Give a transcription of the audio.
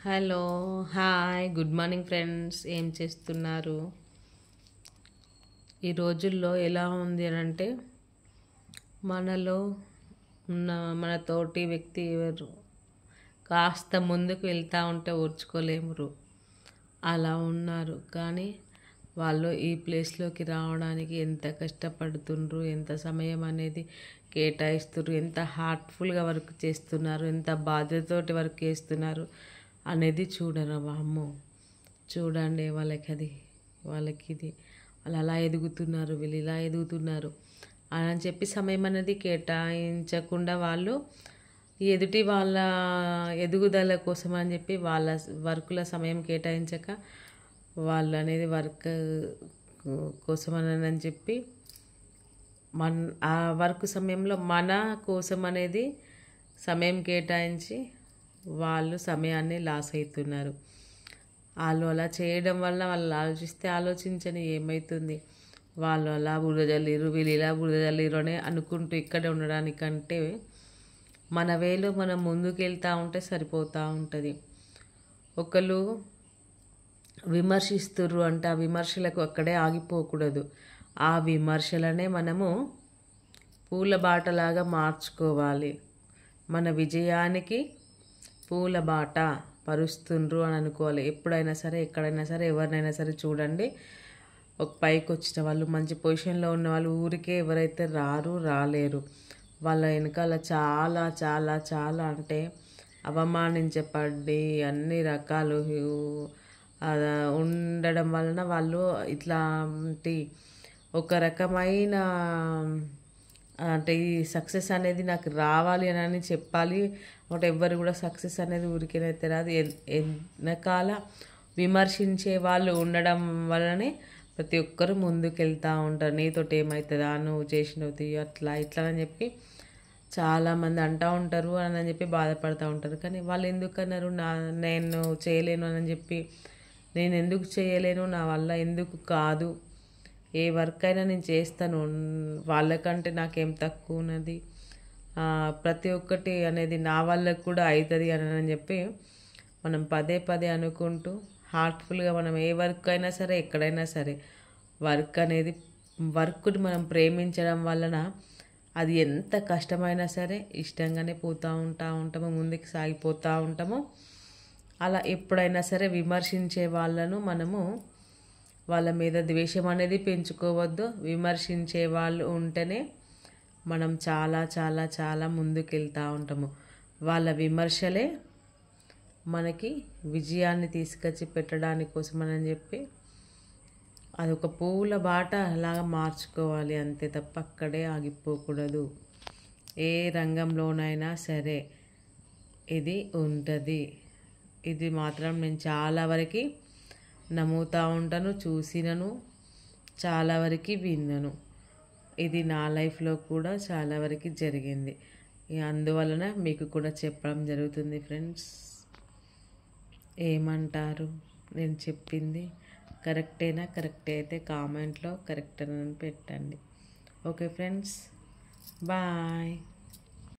Hello, hi, good morning friends. ఏం చేస్తున్నారు? ఈ రోజుల్లో ఎలా ఉంది అని అంటే మనలో ఉన్న మన తోటి వ్యక్తి ఎవరు కాస్త ముందుకు వెళ్తూ ఉంటే ఓర్చుకోలేమురు, అలా ఉన్నారు. కానీ వాళ్ళు ఈ ప్లేస్లోకి రావడానికి ఎంత కష్టపడుతుండ్రు, ఎంత సమయం అనేది కేటాయిస్తున్నారు, ఎంత హార్ట్ఫుల్గా వర్క్ చేస్తున్నారు, ఎంత బాధ్యతతోటి వర్క్ చేస్తున్నారు అనేది చూడరు. అమ్మో, చూడండి వాళ్ళకి ఇది వాళ్ళు అలా ఎదుగుతున్నారు, వీళ్ళు ఇలా ఎదుగుతున్నారు అని చెప్పి సమయం అనేది కేటాయించకుండా వాళ్ళు ఎదుటి వాళ్ళ ఎదుగుదల కోసం అని చెప్పి వాళ్ళ వర్కుల సమయం కేటాయించక వాళ్ళు అనేది వర్క్ కోసం అని చెప్పి ఆ వర్క్ సమయంలో మన కోసం అనేది సమయం కేటాయించి వాళ్ళు సమయాన్ని లాస్ అవుతున్నారు. వాళ్ళు అలా చేయడం వల్ల వాళ్ళు ఆలోచించని ఏమవుతుంది, వాళ్ళు అలా బురద జల్లిరు, వీళ్ళు ఇలా బురద జల్లిరు అని అనుకుంటూ ఇక్కడే ఉండడానికంటే మన వేలో మనం ముందుకు వెళ్తూ ఉంటే సరిపోతూ ఉంటుంది. ఒకళ్ళు విమర్శిస్తుర్రు అంటే ఆ విమర్శలకు అక్కడే ఆగిపోకూడదు. ఆ విమర్శలనే మనము పూల బాటలాగా మార్చుకోవాలి. మన విజయానికి పూల బాట పరుస్తుండ్రు అని అనుకోవాలి. ఎప్పుడైనా సరే, ఎక్కడైనా సరే, ఎవరినైనా సరే చూడండి, ఒక పైకి వచ్చిన వాళ్ళు, మంచి పొజిషన్లో ఉన్న వాళ్ళు ఊరికే ఎవరైతే రాలేరు. వాళ్ళ వెనకాల చాలా చాలా చాలా అంటే అవమానించబడి అన్ని రకాలు ఉండడం వలన వాళ్ళు ఇట్లాంటి ఒక రకమైన అంటే ఈ సక్సెస్ అనేది నాకు రావాలి అని చెప్పాలి. ఒకటి ఎవ్వరు కూడా సక్సెస్ అనేది ఊరికేనైతే రాదు. వెనకాల విమర్శించే వాళ్ళు ఉండడం వల్లనే ప్రతి ఒక్కరు ముందుకెళ్తూ ఉంటారు. నీతోటి ఏమవుతుందా, నువ్వు చేసినవి అట్లా ఇట్లా అని చెప్పి చాలామంది అంటూ ఉంటారు అని చెప్పి బాధపడుతూ ఉంటారు. కానీ వాళ్ళు ఎందుకన్నారు నేను చేయలేను అని చెప్పి, నేను ఎందుకు చేయలేను, నా వల్ల ఎందుకు కాదు, ఏ వర్క్ అయినా నేను చేస్తాను, వాళ్ళకంటే నాకేం తక్కువ ఉన్నది, ప్రతి ఒక్కటి అనేది నా వాళ్ళకు కూడా అవుతుంది అని చెప్పి మనం పదే పదే అనుకుంటూ హార్ట్ఫుల్గా మనం ఏ వర్క్ అయినా సరే, ఎక్కడైనా సరే వర్క్ని మనం ప్రేమించడం వలన అది ఎంత కష్టమైనా సరే ఇష్టంగానే ఉంటాము, ముందుకు సాగిపోతూ ఉంటాము. అలా ఎప్పుడైనా సరే విమర్శించే వాళ్ళను మనము వాళ్ళ మీద ద్వేషం అనేది పెంచుకోవద్దు. విమర్శించే వాళ్ళు ఉంటేనే మనం చాలా చాలా చాలా ముందుకు వెళ్తూ ఉంటాము. వాళ్ళ విమర్శలే మనకి విజయాన్ని తీసుకొచ్చి పెట్టడానికి కోసం అని చెప్పి అదొక పూల బాట అలాగా మార్చుకోవాలి అంతే తప్ప అక్కడే ఆగిపోకూడదు. ఏ రంగంలోనైనా సరే ఇది ఉంటుంది. ఇది మాత్రం నేను చాలా వరకు నమ్ముతూ ఉంటాను, చూసినను, చాలా వరకు విన్నాను. ఇది నా లైఫ్లో కూడా చాలా వరకు జరిగింది. అందువలన మీకు కూడా చెప్పడం జరుగుతుంది ఫ్రెండ్స్. ఏమంటారు? నేను చెప్పింది కరెక్టేనా? కరెక్ట్ అయితే కామెంట్లో కరెక్ట్ అని పెట్టండి. Okay friends, bye.